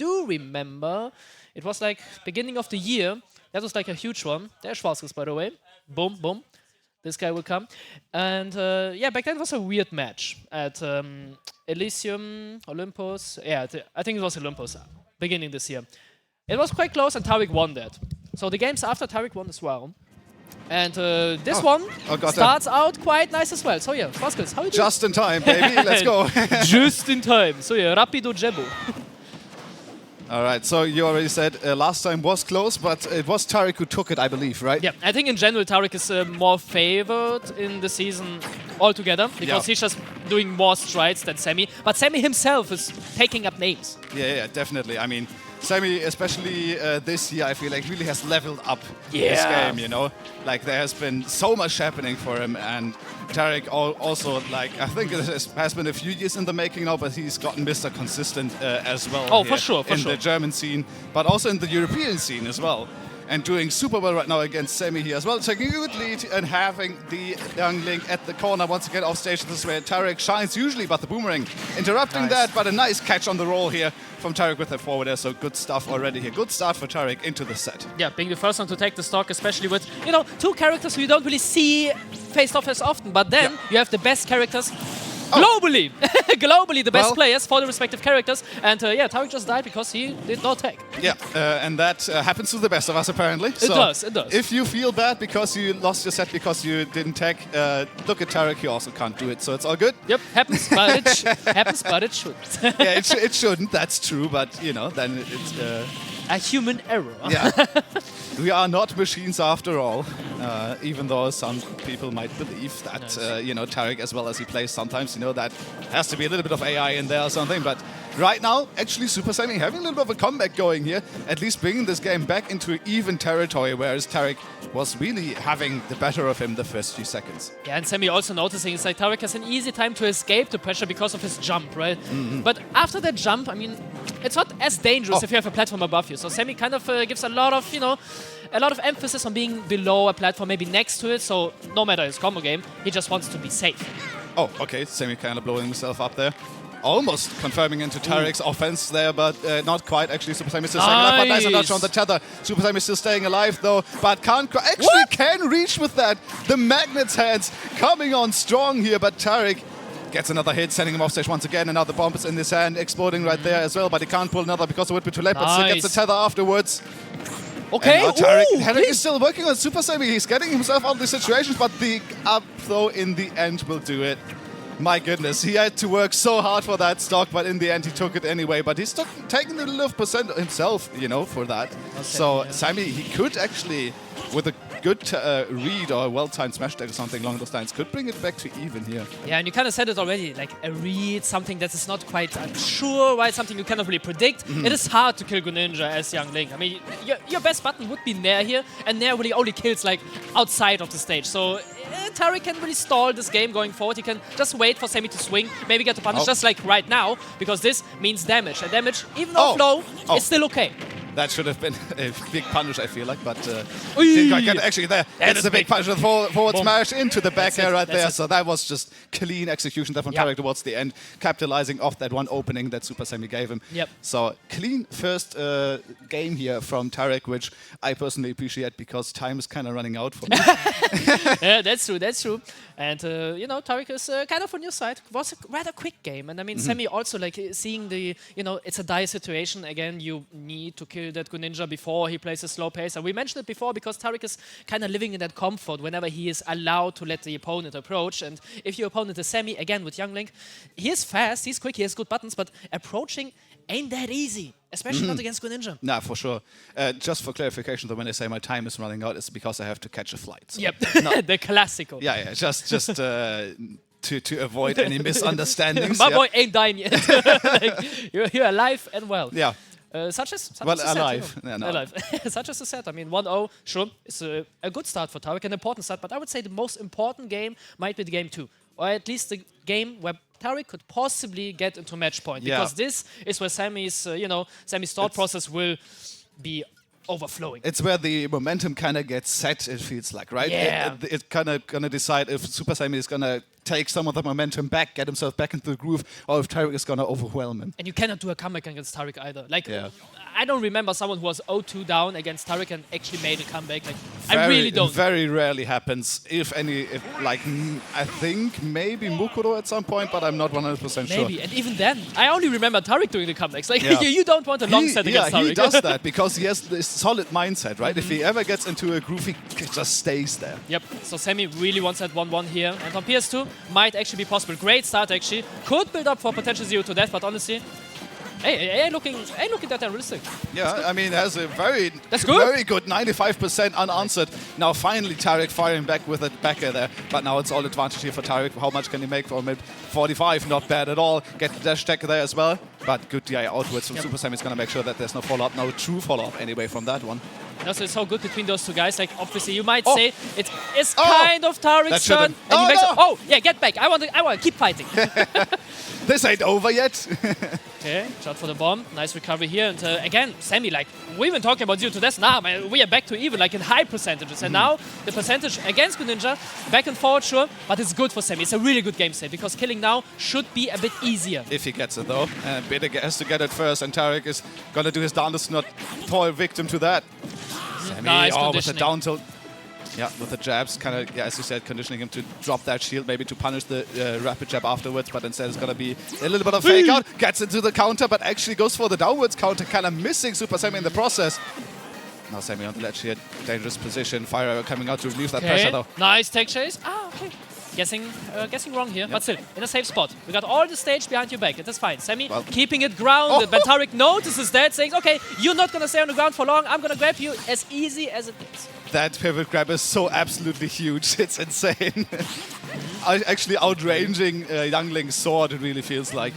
do remember, it was like beginning of the year. That was like a huge one. There's Schwarzes, by the way. Boom, boom. This guy will come. And yeah, back then it was a weird match at Elysium, Olympus. Yeah, I think it was Olympus, beginning this year. It was quite close and Tarik won that. So the games after Tarik won as well. And this one starts out quite nice as well. So yeah, Schwarzes, how you doing? Just in time, baby. Let's go. Just in time. So yeah, rapido jebo. All right, so you already said last time was close, but it was Tarik who took it, I believe, right? Yeah, I think in general Tarik is more favored in the season altogether because he's just doing more strides than Semmie. But Semmie himself is taking up names. Yeah, definitely. I mean, Semmie, especially this year, I feel like really has leveled up this game, you know? Like, there has been so much happening for him, and Tarik also, like, I think it has been a few years in the making now, but he's gotten Mr. Consistent as well. Oh, for sure, in the German scene, but also in the European scene as well. And doing super well right now against Semmie here as well. Taking a good lead and having the young Link at the corner once again off stage. This is where Tarik shines usually, but the boomerang interrupting that. But a nice catch on the roll here from Tarik with the forward there. So good stuff already here. Good start for Tarik into the set. Yeah, being the first one to take the stock, especially with, you know, two characters who you don't really see faced off as often. But then you have the best characters globally. Globally, the best players for the respective characters. And yeah, Tarik just died because he did not tag. Yeah, and that happens to the best of us, apparently. It does. If you feel bad because you lost your set because you didn't tag, look at Tarik, he also can't do it, so it's all good. Yep, happens, but it shouldn't. Yeah, it shouldn't, that's true, but, you know, then it's... a human error. Yeah. We are not machines after all, even though some people might believe that, you know, Tarik, as well as he plays sometimes, you know, that has to be a little bit of AI in there or something. But right now, actually, Supahsemmie having a little bit of a comeback going here, at least bringing this game back into even territory, whereas Tarik was really having the better of him the first few seconds. Yeah, and Semmie also noticing it's like Tarik has an easy time to escape the pressure because of his jump, right? But after that jump, I mean, it's not as dangerous if you have a platform above you. So Semmie kind of gives a lot of, you know, a lot of emphasis on being below a platform, maybe next to it. So no matter his combo game, he just wants to be safe. Oh, okay. Semmie kind of blowing himself up there. Almost confirming into Tarik's offense there, but not quite. Actually, Supahsemmie still staying alive. But nice dodge on the tether. Supahsemmie still staying alive, though, but can reach with that. The Magnet's hands coming on strong here, but Tarik gets another hit, sending him off stage once again, and now the bomb is in his hand, exploding right there as well, but he can't pull another because it would be too late, but still gets the tether afterwards. Okay, Tarik is still working on Supahsemmie. He's getting himself out of these situations, but the up throw in the end will do it. My goodness, he had to work so hard for that stock, but in the end he took it anyway. But he's taking a little percent himself, you know, for that. Okay, so Semmie, he could actually, with a good read or a well-timed smash attack or something along those lines, could bring it back to even here. Yeah, and you kind of said it already, like a read, something that is not quite sure, right? Something you cannot really predict. It is hard to kill Greninja as young Link. I mean, your best button would be Nair here, and Nair really only kills like outside of the stage. So Tarik can really stall this game going forward. He can just wait for Semmie to swing, maybe get the punish just like right now, because this means damage. And damage, even though low, is still okay. That should have been a big punish, I feel like, but actually there. It's a big punish with forward smash into the back air right there. So that was just clean execution there from Tarik towards the end, capitalizing off that one opening that Supahsemmie gave him. So clean first game here from Tarik, which I personally appreciate because time is kind of running out for me. Yeah, that's true. And, you know, Tarik is kind of on your side. It was a rather quick game. And I mean, Semmie also, like, seeing the, you know, it's a dire situation. Again, you need to kill that Greninja before he plays a slow pace. And we mentioned it before because Tarik is kind of living in that comfort whenever he is allowed to let the opponent approach. And if your opponent is Semmie, again, with young Link, he is fast, he's quick, he has good buttons, but approaching ain't that easy. Especially not against Greninja. Nah, for sure. Just for clarification, though, when I say my time is running out, it's because I have to catch a flight. So yep, the classical. Yeah, just to avoid any misunderstandings. My boy ain't dying yet. Like, you're alive and well. Yeah. Such as alive. Set, you know. Alive. Such as a set. I mean, 1-0, sure, it's a good start for Tarik, an important start, but I would say the most important game might be the game 2. Or at least the game where Tarik could possibly get into match point. Because this is where Semmie's, Semmie's thought process will be overflowing. It's where the momentum kind of gets set, it feels like, right? Yeah. It's kind of going to decide if Supahsemmie is going to take some of the momentum back, get himself back into the groove, or if Tarik is going to overwhelm him. And you cannot do a comeback against Tarik either. Like, Yeah. I don't remember someone who was 0-2 down against Tarik and actually made a comeback. Like, I really don't. Very rarely happens, if any. I think maybe Mukuro at some point, but I'm not 100% sure. Maybe, and even then, I only remember Tarik doing the comebacks. Like, Yeah. you don't want a long set against Tarik. He does that because he has this solid mindset, right? If he ever gets into a groove, he just stays there. Yep, so Semmie really wants that 1-1 here. And on PS2, might actually be possible. Great start, actually. Could build up for potential 0 to death, but honestly, hey, looking that realistic. Yeah, I mean, has a very good 95% unanswered. Now finally Tarik firing back with a backer there, but now it's all advantage here for Tarik. How much can he make from it? 45, not bad at all. Get the dash tech there as well, but good DI outwards from Supahsemmie is going to make sure that there's no follow-up, no true follow-up anyway from that one. And also, it's so good between those two guys. Like, obviously, you might say it is kind of Tarik's turn. And he makes get back. I want to keep fighting. This ain't over yet. Okay, shot for the bomb. Nice recovery here. And again, Semmie, like, we've been talking about 0 to death. Now, man, we are back to even, like, in high percentages. And now, the percentage against Greninja, back and forward, sure, but it's good for Semmie. It's a really good game state, because killing now should be a bit easier. If he gets it, though. And Bitter has to get it first, and Tarik is going to do his darndest to not fall victim to that. Semmie, nice with the down tilt. Yeah, with the jabs, kind of, as you said, conditioning him to drop that shield, maybe to punish the rapid jab afterwards, but instead it's going to be a little bit of fake out. Gets into the counter, but actually goes for the downwards counter, kind of missing Supahsemmie in the process. Now Semmie on the ledge here, dangerous position. Fire arrow coming out to relieve that pressure, though. Nice tech chase. Okay. Guessing wrong here, but still, in a safe spot. We got all the stage behind your back. It is fine. Semmie keeping it grounded. But Tarik notices that, saying, okay, you're not going to stay on the ground for long. I'm going to grab you as easy as it gets. That pivot grab is so absolutely huge. It's insane. Actually outranging Youngling's sword, it really feels like.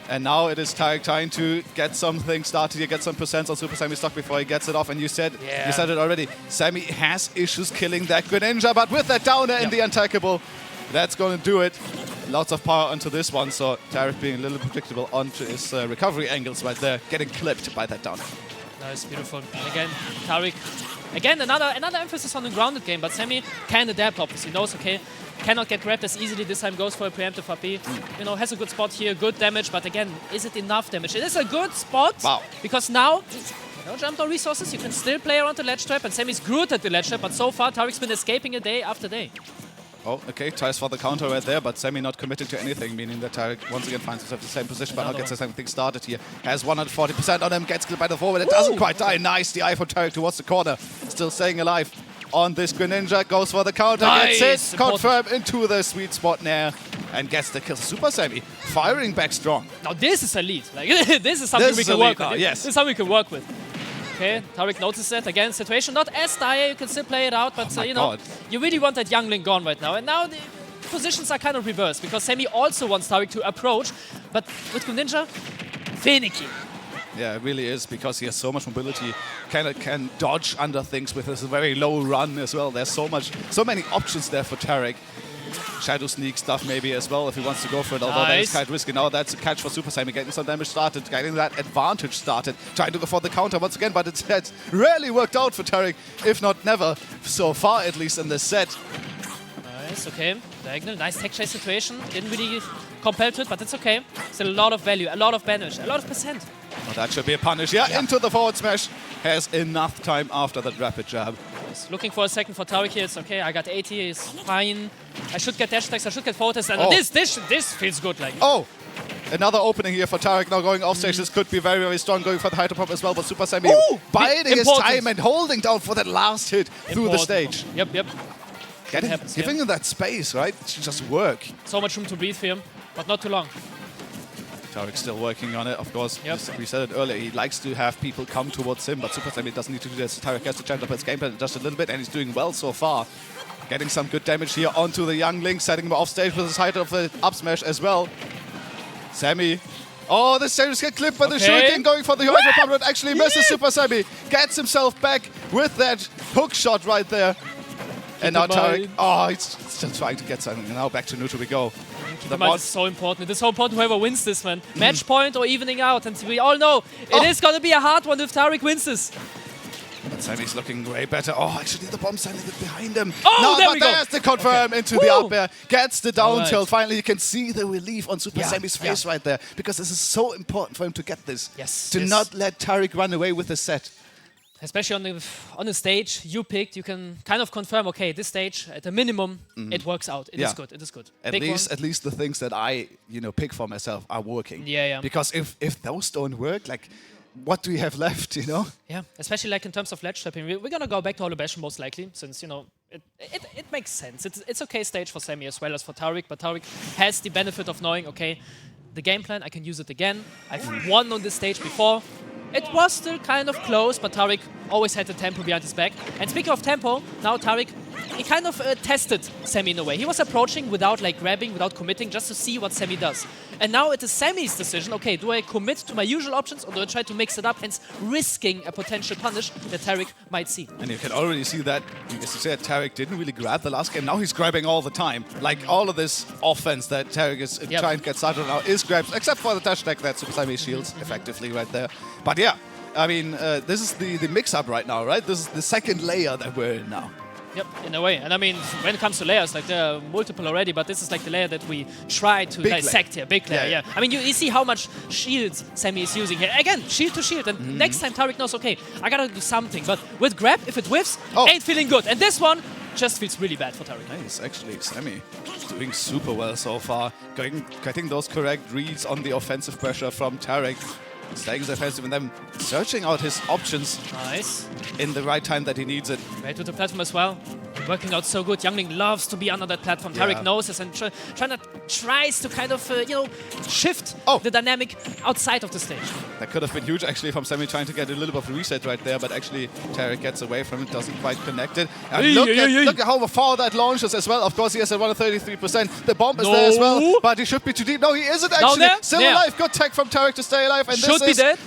And now it is Tarik trying to get something started here, get some percents on Supahsemmie stock before he gets it off. And you said it already. Semmie has issues killing that Greninja, but with that downer in the untouchable, that's going to do it. Lots of power onto this one, so Tarik being a little predictable onto his recovery angles right there, getting clipped by that downer. Nice, beautiful. And again, Tarik, again, another emphasis on the grounded game, but Semmie can adapt, obviously. Knows, okay, cannot get grabbed as easily. This time goes for a preemptive AP. You know, has a good spot here, good damage, but again, is it enough damage? It is a good spot, because now, jump on resources, you can still play around the ledge trap, and Semmie's good at the ledge trap, but so far, Tarik's been escaping it day after day. Oh, okay, tries for the counter right there, but Semmie not committing to anything, meaning that Tarik once again finds himself in the same position, but now gets something started here. Has 140% on him, gets killed by the forward, it doesn't quite die. Nice DI from Tarik towards the corner, still staying alive on this Greninja, goes for the counter, gets it, confirmed into the sweet spot now, and gets the kill. Supahsemmie firing back strong. Now this is a lead, like, this is something we can work with. Yes. This is something we can work with. Okay, Tarik notices that. Again, situation not as dire, you can still play it out, but you know, you really want that Youngling gone right now. And now the positions are kind of reversed, because Semmie also wants Tarik to approach, but with Greninja, finicky. Yeah, it really is, because he has so much mobility, can dodge under things with his very low run as well. There's so many options there for Tarik. Shadow sneak stuff maybe as well if he wants to go for it, although that is quite risky. Now that's a catch for Supahsemmie, getting some damage started, getting that advantage started, trying to go for the counter once again, but it's rarely worked out for Tarik, if not never, so far at least in this set. Nice, okay. Diagonal, nice tech chase situation. Didn't really compel to it, but it's okay. Still a lot of value, a lot of damage, a lot of percent. Well, that should be a punish. Yeah, into the forward smash. Has enough time after that rapid jab. Looking for a second for Tarik here. It's okay. I got 80. It's fine. I should get dash attacks. I should get forward attacks. And this feels good. Like. Oh, another opening here for Tarik. Now going off stage. This could be very, very strong. Going for the hydro pop as well. But Supahsemmie biding his time and holding down for that last hit through the stage. Yep. Giving him that space, right? It should just work. So much room to breathe for him, but not too long. Tarik's still working on it, of course. Yep. We said it earlier, he likes to have people come towards him, but Supahsemmie doesn't need to do this. Tarik has to change up his gameplay just a little bit, and he's doing well so far. Getting some good damage here onto the Youngling, setting him off stage with his height of the up smash as well. Semmie. Oh, the stage get clipped by the shuriken, going for the hydro pump, but actually misses Supahsemmie. Gets himself back with that hook shot right there. And now Tarik, he's still trying to get something. Now back to neutral we go. The mod is so important. It is so important whoever wins this, man. Match point or evening out. And we all know it is going to be a hard one if Tarik wins this. But Sammy's looking way better. Oh, actually, the bomb's landing behind him. Oh, no, there but we go. there's the confirm into the Woo. up air. Gets the down Alright. tilt. Finally, you can see the relief on Supassemmie's Yeah, face right there. Because this is so important for him to get this. Yes, To yes. not let Tarik run away with the set. Especially on the stage you picked, you can kind of confirm, okay, this stage at a minimum it works out. It is good. It is good. At Big least the things that I pick for myself are working. Yeah. Because if those don't work, like, what do we have left? Yeah, especially like in terms of ledge trapping, we're gonna go back to Hollow Bastion most likely, since it makes sense. It's okay stage for Sammy as well as for Tarik, but Tarik has the benefit of knowing, okay, the game plan, I can use it again. I've won on this stage before. It was still kind of close, but Tarik always had the tempo behind his back. And speaking of tempo, now Tarik, he kind of tested Sammy in a way. He was approaching without like grabbing, without committing, just to see what Sammy does. And now it is Sammy's decision, okay, do I commit to my usual options or do I try to mix it up, hence risking a potential punish that Tarik might see. And you can already see that, as you said, Tarik didn't really grab the last game. Now he's grabbing all the time. Like, all of this offense that Tarik is trying to get started on now is grabs, except for the dash attack that Supahsemmie shields effectively right there. But yeah, I mean, this is the mix-up right now, right? This is the second layer that we're in now. Yep, in a way. And I mean, when it comes to layers, like there are multiple already, but this is like the layer that we try to dissect here. Big layer, yeah. I mean, you see how much shields Sammy is using here. Again, shield to shield. And next time Tarik knows, okay, I gotta do something. But with grab, if it whiffs, ain't feeling good. And this one just feels really bad for Tarik. Nice, actually, Sammy is doing super well so far. Getting those correct reads on the offensive pressure from Tarik. Staying defensive and then searching out his options Nice. in the right time that he needs it. Right to the platform as well. Working out so good. Youngling loves to be under that platform. Yeah. Tarik knows this and tries to kind of, shift the dynamic outside of the stage. That could have been huge, actually, from Sammy trying to get a little bit of a reset right there, but actually Tarik gets away from it, doesn't quite connect it. And look at how far that launches as well. Of course, he has a 133%. The bomb is there as well, but he should be too deep. No, he isn't actually. Still alive. Good tech from Tarik to stay alive. And Should be dead.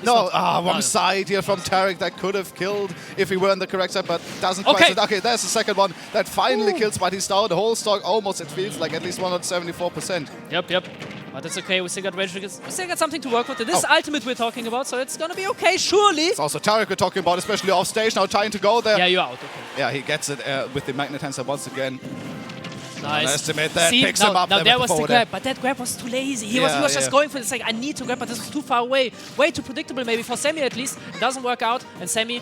One side here from Tarik that could have killed if he were on the correct side, but doesn't quite. Okay, there's the second one that finally kills, but he's down the whole stock almost, it feels like, at least 174%. Yep. But it's okay, we still got rage triggers. We still got something to work with. It is ultimate we're talking about, so it's gonna be okay, surely. It's also Tarik we're talking about, especially off stage now, trying to go there. Yeah, you're out, okay. Yeah, he gets it with the magnet hands once again. Nice. Estimate that, picks him up. Now there was the grab, but that grab was too lazy. He was just going for it. It's like, I need to grab, but this is too far away. Way too predictable maybe for Sammy at least. It doesn't work out. And Sammy,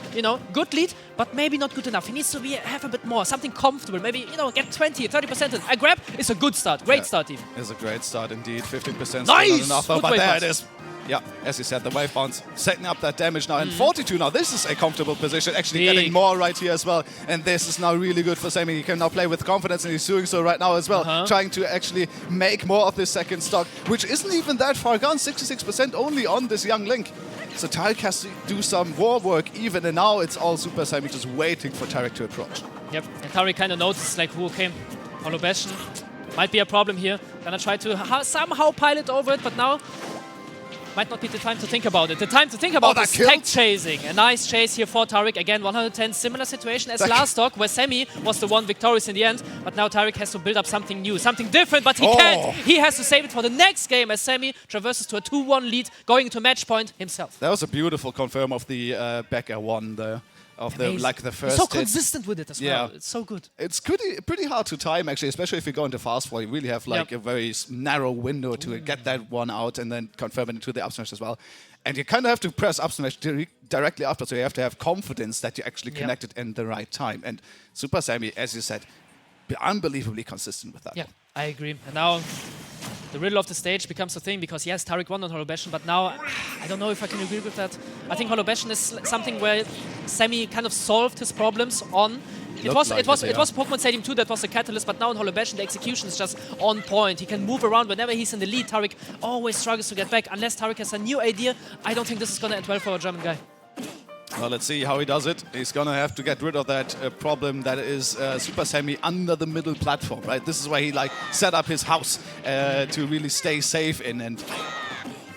good lead, but maybe not good enough. He needs to have a bit more, something comfortable. Maybe, get 20, 30% in. A grab is a good start. Great start even. It's a great start indeed. 15% nice! Not enough, but there it is. Yeah, as you said, the wave bounce setting up that damage now. And 42 now, this is a comfortable position. Actually getting more right here as well. And this is now really good for Sammy. He can now play with confidence, and he's doing so right now as well. Trying to actually make more of this second stock, which isn't even that far gone. 66% only on this young Link. So Tarik has to do some war work even, and now it's all Supahsemmie just waiting for Tarik to approach. Yep, and Tarik kind of noticed, like, okay, Hollow Bastion might be a problem here. Gonna try to somehow pilot over it, but now might not be the time to think about it. The time to think about is tech chasing. A nice chase here for Tarik. Again, 110, similar situation as last stock, where Sammy was the one victorious in the end. But now Tarik has to build up something new, something different, but he can't. He has to save it for the next game as Sammy traverses to a 2-1 lead, going into match point himself. That was a beautiful confirm of the back air one there. Of the first so consistent with it as well. It's so good. It's pretty hard to time, actually, especially if you go into fast fall. You really have a very narrow window to get that one out and then confirm it into the up smash as well. And you kind of have to press up smash directly after, so you have to have confidence that you actually connect it in the right time. And Supahsemmie, as you said, unbelievably consistent with that. Yeah, I agree. And now the riddle of the stage becomes a thing, because yes, Tarik won on Hollow Bastion, but now I don't know if I can agree with that. I think Hollow Bastion is something where Sammy kind of solved his problems on. It was Pokemon Stadium 2 that was the catalyst, but now in Hollow Bastion the execution is just on point. He can move around whenever he's in the lead. Tarik always struggles to get back. Unless Tarik has a new idea, I don't think this is going to end well for a German guy. Well, let's see how he does it. He's going to have to get rid of that problem that is Supahsemmie under the middle platform, right? This is where he set up his house to really stay safe in. And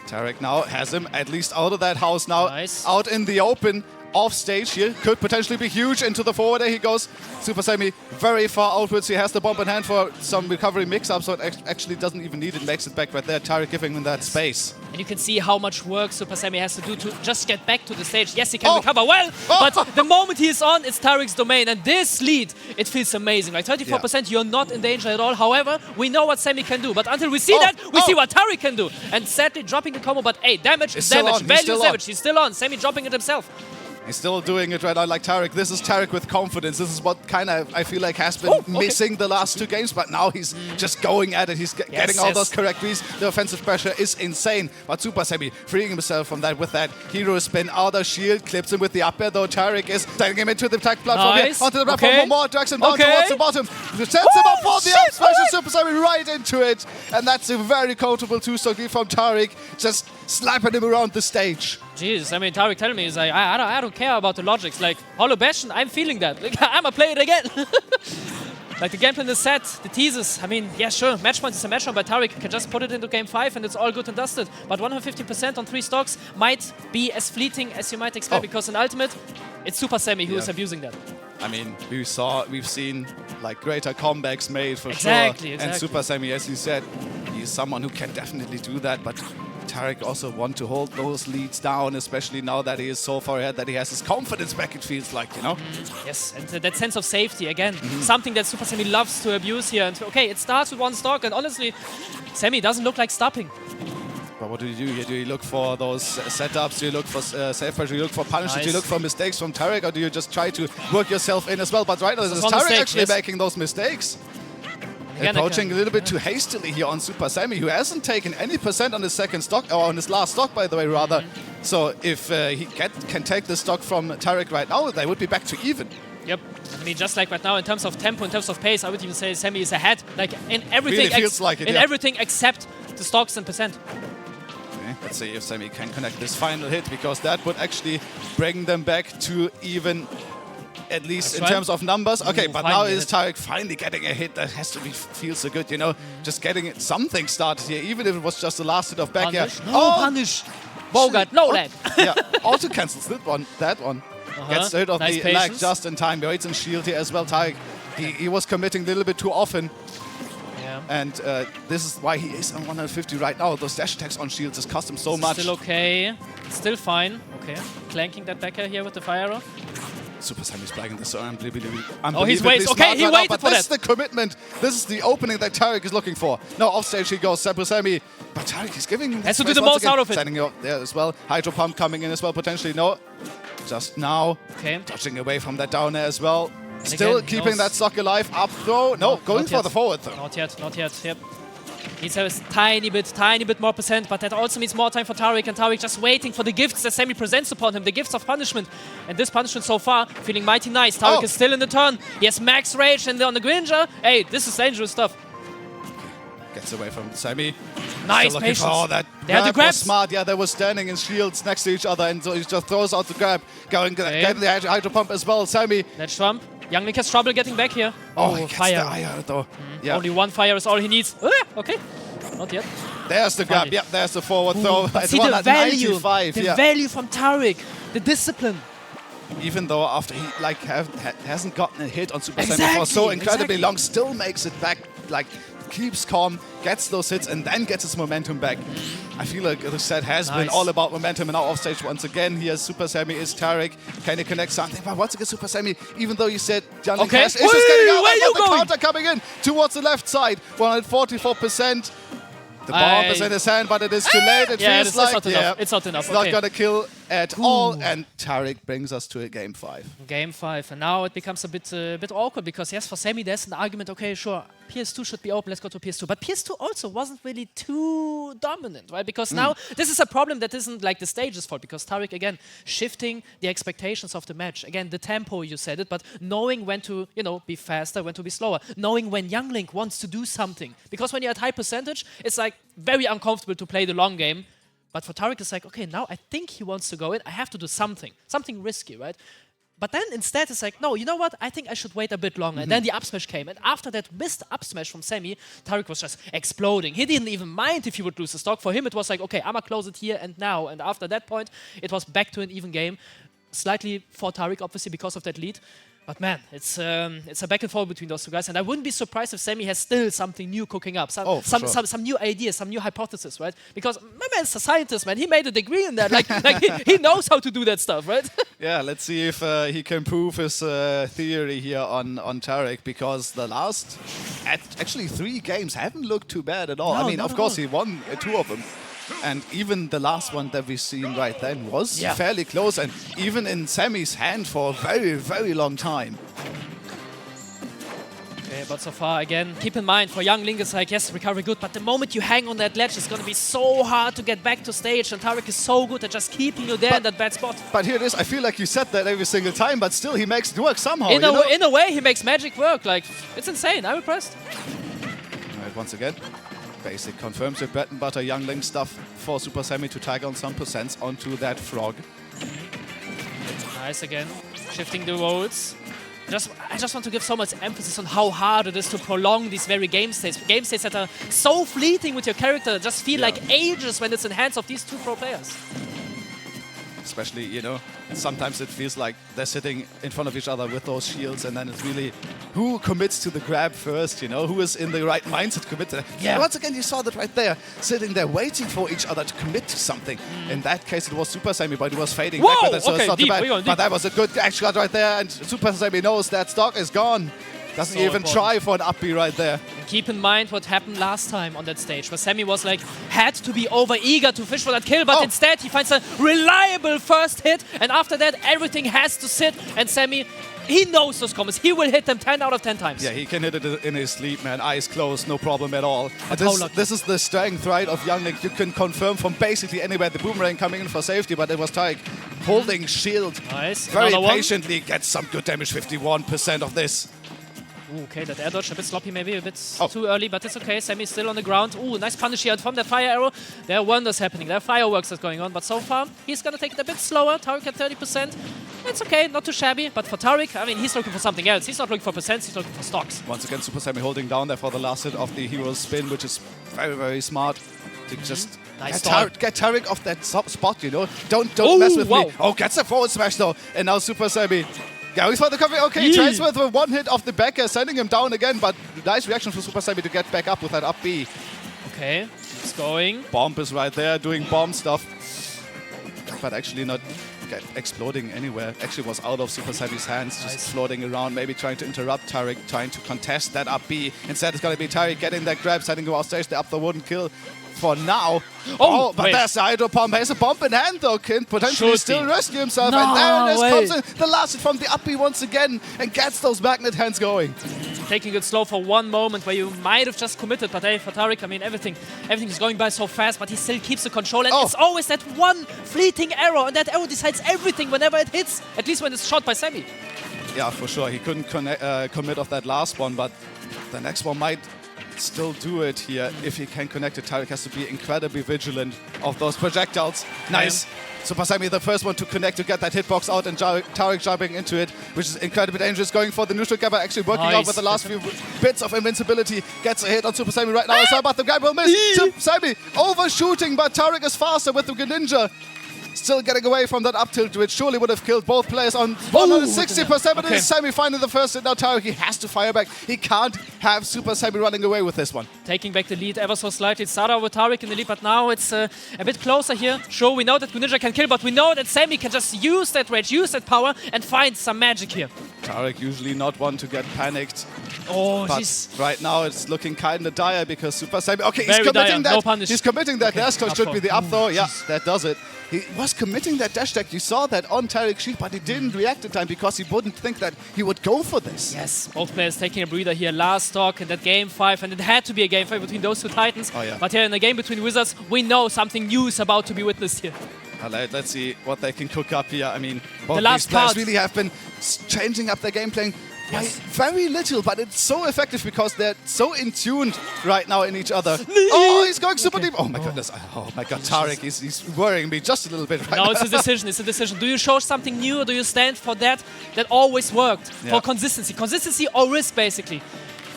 Tarik now has him at least out of that house now, out in the open. off stage here could potentially be huge. Into the forward, there he goes. Supahsemmie very far outwards. He has the bomb in hand for some recovery mix-up, so it actually doesn't even need it. Makes it back right there. Tarik giving him that space. And you can see how much work Supahsemmie has to do to just get back to the stage. Yes, he can recover well, but the moment he is on, it's Tarik's domain. And this lead, it feels amazing. Like 34%, you're not in danger at all. However, we know what Semmie can do. But until we see that, we see what Tarik can do. And sadly, dropping the combo, but hey, damage is damage. Value is damage. He's still on. Semmie dropping it himself. He's still doing it right now like Tarik. This is Tarik with confidence. This is what kind of, I feel like, has been missing the last 2 games, but now he's just going at it. He's getting all those correct reads. The offensive pressure is insane. But Supahsemmie freeing himself from that with that hero spin. Out of shield, clips him with the up air, though Tarik is taking him into the attack platform here. Onto the platform for more, drags him down towards the bottom. Sets him up for the up smash, and Supahsemmie right into it. And that's a very comfortable 2-stock lead from Tarik, just slapping him around the stage. Jesus, I mean, Tarik telling me, is like, I don't care about the logics. Like, Hollow Bastion, I'm feeling that. Like, I'ma play it again. Like, the gameplay in the set, the teasers, I mean, yeah, sure, match point is a match point, but Tarik can just put it into game 5 and it's all good and dusted. But 150% on 3 stocks might be as fleeting as you might expect, because in Ultimate, it's Supahsemmie who is abusing that. I mean, we've seen like greater comebacks made for sure. And Supahsemmie, as you said, he's someone who can definitely do that, but Tarik also want to hold those leads down, especially now that he is so far ahead that he has his confidence back, it feels like, you know? Yes, and that sense of safety, again, something that Supahsemmie loves to abuse here. And okay, it starts with 1 stock, and honestly, Semmie doesn't look like stopping. But what do you do here? Do you look for those setups? Do you look for safe pressure? Do you look for punishes? Do you look for mistakes from Tarik? Or do you just try to work yourself in as well? But right now, this is Tarik actually making those mistakes. Approaching a little bit too hastily here on Supahsemmie, who hasn't taken any percent on his second stock, or on his last stock, by the way, rather. So if he can take the stock from Tarik right now, they would be back to even. Yep. I mean, just like right now, in terms of tempo, in terms of pace, I would even say Semmie is ahead. Like, in everything, really feels like it, everything except the stocks and percent. Okay, let's see if Semmie can connect this final hit, because that would actually bring them back to even, at least in terms of numbers. Okay, but now is Tarik finally getting a hit that has to feel so good, you know? Just getting something started here, even if it was just the last hit of back air. Punish! Bogart, no lag! Yeah, auto cancels that one. Gets rid of the lag just in time. Waits and shield here as well. Tarik, he was committing a little bit too often. And this is why he is on 150 right now. Those dash attacks on shields just cost him so much. Still okay. Still fine. Okay. Clanking that back air here with the fire arrow. Supahsemmie's playing this so unbelievably he's waiting. Okay, he waited but for that. This is the commitment. This is the opening that Tarik is looking for. Now off stage he goes, Supahsemmie. But Tarik is giving him has to do the most out of it. Standing up there as well. Hydro pump coming in as well, potentially. No. Just now. Okay. Dodging away from that down air as well. And still again, keeping that stock alive. Up throw. No, going for the forward throw. Not yet, not yet. Yep. He's a tiny bit more percent, but that also means more time for Tarik, and Tarik just waiting for the gifts that Semmie presents upon him, the gifts of punishment. And this punishment so far, feeling mighty nice. Tarik is still in the turn. He has max rage, and on the Greninja, hey, this is dangerous stuff. Gets away from Semmie. Nice patience. That grab was smart. Yeah, they were standing in shields next to each other, and so he just throws out the grab, getting the hydro pump as well. Semmie. That's Trump. Younglink has trouble getting back here. Oh, fire. Though. Yeah. Only 1 fire is all he needs. Okay. Not yet. There's the grab. Yep, there's the forward throw. But see the value. The value from Tarik. The discipline. Even though after he hasn't gotten a hit on Supahsemmie for so incredibly long, still makes it back, like keeps calm, gets those hits, and then gets his momentum back. I feel like the set has been all about momentum, and now off stage once again. Here's Supahsemmie, is Tarik. Can he connect something? But once again, Supahsemmie, even though you said Younglink is just getting out, the counter coming in towards the left side, 144%. The bomb is in his hand, but it is too late. It feels like it's not enough. It's not going to kill at all, and Tarik brings us to a game 5. Game 5, and now it becomes a bit awkward, because yes, for Semmie there's an argument, okay, sure, PS2 should be open, let's go to PS2. But PS2 also wasn't really too dominant, right? Because now this is a problem that isn't like the stage's fault, because Tarik, again, shifting the expectations of the match. Again, the tempo, you said it, but knowing when to, be faster, when to be slower. Knowing when Younglink wants to do something. Because when you're at high percentage, it's like very uncomfortable to play the long game. But for Tarik, it's like, okay, now I think he wants to go in. I have to do something risky, right? But then instead it's like, no, you know what? I think I should wait a bit longer. And then the up smash came. And after that missed up smash from Semmie, Tarik was just exploding. He didn't even mind if he would lose the stock. For him, it was like, okay, I'ma close it here and now. And after that point, it was back to an even game. slightly for Tarik, obviously, because of that lead. But man, it's a back and forth between those two guys, and I wouldn't be surprised if Semmie has still something new cooking up, some new ideas, some new hypothesis, right? Because my man's a scientist, man. He made a degree in that. Like he knows how to do that stuff, right? Yeah, let's see if he can prove his theory here on Tarik, because the last actually 3 games haven't looked too bad at all. No, I mean, not of at course, all. he won 2 of them. And even the last one that we've seen right then was Yeah. fairly close, and even in Semmie's hand for a very, very long time. Okay, but so far, again, keep in mind, for young Link, it's like, yes, recovery good, but the moment you hang on that ledge, it's going to be so hard to get back to stage, and Tarik is so good at just keeping you there in that bad spot. But here it is, I feel like you said that every single time, but still he makes it work somehow, In a way, he makes magic work. Like, it's insane. I'm impressed. All right, once again, Basic confirms the bread and butter young Link stuff for Supahsemmie to tag on some percents onto that frog. Nice again, shifting the roads. I just want to give so much emphasis on how hard it is to prolong these very game states that are so fleeting with your character, just feel like ages when it's in hands of these 2 pro players. Especially, sometimes it feels like they're sitting in front of each other with those shields, and then it's really who commits to the grab first, who is in the right mindset to commit to that. Yeah. Once again, you saw that right there, sitting there waiting for each other to commit to something. In that case, it was Supahsemmie, but he was fading back with it, so it's not too bad. But that was a good edge shot right there, and Supahsemmie knows that stock is gone. Doesn't even try for an up B right there. And keep in mind what happened last time on that stage, where Semmie was like, had to be over eager to fish for that kill, but instead he finds a reliable first hit, and after that everything has to sit, and Semmie, he knows those combos. He will hit them 10 out of 10 times. Yeah, he can hit it in his sleep, man. Eyes closed, no problem at all. And But this is the strength, right, of young Link. You can confirm from basically anywhere. The boomerang coming in for safety, but it was Tarik holding shield. Nice. Very Another one. patiently, gets some good damage, 51% of this. Ooh, okay, that air dodge a bit sloppy, maybe a bit too early, but it's okay. Semmie's still on the ground. Ooh, nice punish here from that fire arrow. There are wonders happening. There are fireworks that's going on, but so far he's gonna take it a bit slower. Tarik at 30%. It's okay, not too shabby, but for Tarik, I mean, he's looking for something else. He's not looking for percents, he's looking for stocks. Once again, Supahsemmie holding down there for the last hit of the hero's spin, which is very, very smart to just Nice get Tarik off that spot, Don't mess with me. Oh, gets a forward smash though, and now Supahsemmie going for the cover. Okay, tries with a 1 hit off the back, sending him down again, but nice reaction from Supahsemmie to get back up with that up B. Okay, it's going. Bomb is right there, doing bomb stuff, but actually not exploding anywhere. Actually was out of Supahsemmie's hands, just floating around, maybe trying to interrupt Tarik, trying to contest that up B. Instead, it's going to be Tarik getting that grab, sending him off stage. The up throw wouldn't kill for now. But there's the Hydro Pump. Has a bomb in hand though, can potentially still rescue himself. And there it is, comes in the last hit from the up B once again and gets those magnet hands going. Taking it slow for one moment where you might have just committed, but hey, for Tarik, I mean, everything is going by so fast, but he still keeps the control, and it's always that one fleeting arrow, and that arrow decides everything whenever it hits, at least when it's shot by Semmie. Yeah, for sure. He couldn't commit off that last one, but the next one might still do it here if he can connect it. Tarik has to be incredibly vigilant of those projectiles. Nice. Supahsemmie the first one to connect to get that hitbox out, and Tarik jumping into it, which is incredibly dangerous, going for the neutral grabber, actually working out with the last few bits of invincibility. Gets a hit on Supahsemmie right now, but the guy will miss. Supahsemmie overshooting, but Tarik is faster with the Greninja. Still getting away from that up tilt, which surely would have killed both players on 160%, but it's Semmie finding the first hit. Now Tarik, he has to fire back. He can't have Supahsemmie running away with this one. Taking back the lead ever so slightly. It started with Tarik in the lead, but now it's a bit closer here. Sure, we know that Greninja can kill, but we know that Semmie can just use that rage, use that power, and find some magic here. Tarik usually not one to get panicked. Oh, but right now it's looking kind of dire because Supahsemmie... Okay, he's Very committing dire. that. No punish. He's committing that. Dash Up should throw. be the up throw. Yeah, that does it. He was committing that dash tag. You saw that on Tarik's sheet, but he didn't react in time because he wouldn't think that he would go for this. Yes, both players taking a breather here. Last stock in that game 5, and it had to be a game 5 between those two titans. Oh, yeah. But here in the game between Wizards, we know something new is about to be witnessed here. Let's see what they can cook up here. I mean, both last these players part. really have been changing up their game playing by very little, but it's so effective because they're so in tune right now in each other. Oh, he's going super deep. Oh my goodness. Oh my god, Tarik, he's worrying me just a little bit right now. Now it's a decision. It's a decision. Do you show something new, or do you stand for that always worked? For consistency. Consistency or risk, basically.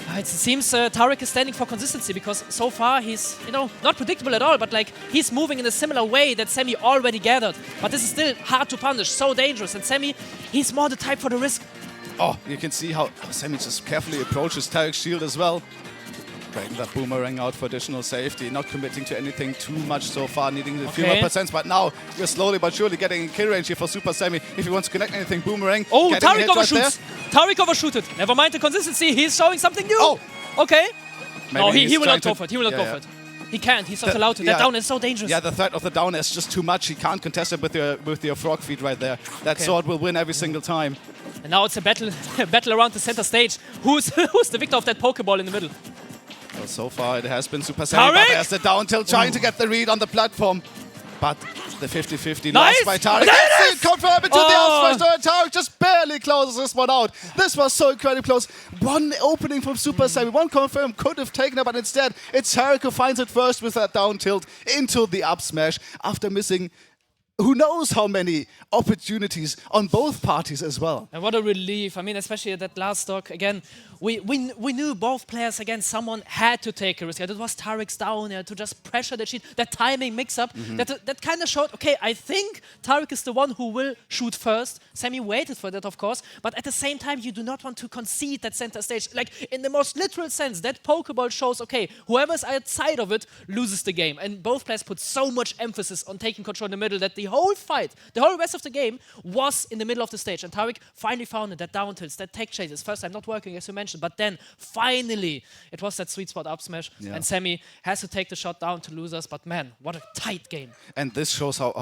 It seems Tarik is standing for consistency because so far he's, not predictable at all, but like he's moving in a similar way that Semmie already gathered. But this is still hard to punish, so dangerous. And Semmie, he's more the type for the risk. Oh, you can see how Semmie just carefully approaches Tarik's shield as well. Breaking that boomerang out for additional safety, not committing to anything too much so far, needing a few more percents, but now we're slowly but surely getting in kill range here for Supahsemmie. If he wants to connect anything, boomerang. Oh, Tarik overshoots. Tarik overshooted. Never mind the consistency, he's showing something new. Oh. Okay. Maybe no, he will not go for it. He will not go for it. He can't. He's not allowed to. That down is so dangerous. Yeah, the threat of the down is just too much. He can't contest it with your frog feet right there. That sword will win every single time. And now it's a battle around the center stage. Who's the victor of that Pokeball in the middle? Well, so far it has been Supahsemmie, but there's the down tilt trying to get the read on the platform. But the 50-50 lost by Tarik. It's confirmed into the up smash. Tarik just barely closes this one out. This was so incredibly close. One opening from Supahsemmie, one confirm could have taken it, but instead it's Tarik who finds it first with that down tilt into the up smash after missing who knows how many opportunities on both parties as well. And what a relief. I mean, especially at that last stock, again, we knew both players, again, someone had to take a risk. It was Tarik's down to just pressure the cheat. That timing mix-up, that kind of showed, okay, I think Tarik is the one who will shoot first. Semmie waited for that, of course, but at the same time, you do not want to concede that center stage. Like, in the most literal sense, that Pokeball shows, okay, whoever's outside of it loses the game. And both players put so much emphasis on taking control in the middle that the whole fight, the whole rest of the game was in the middle of the stage. And Tarik finally found it, that down tilts, that tech chases. First time not working, as you mentioned, but then finally it was that sweet spot up smash. And Semmie has to take the shot down to losers. But man, what a tight game. And this shows how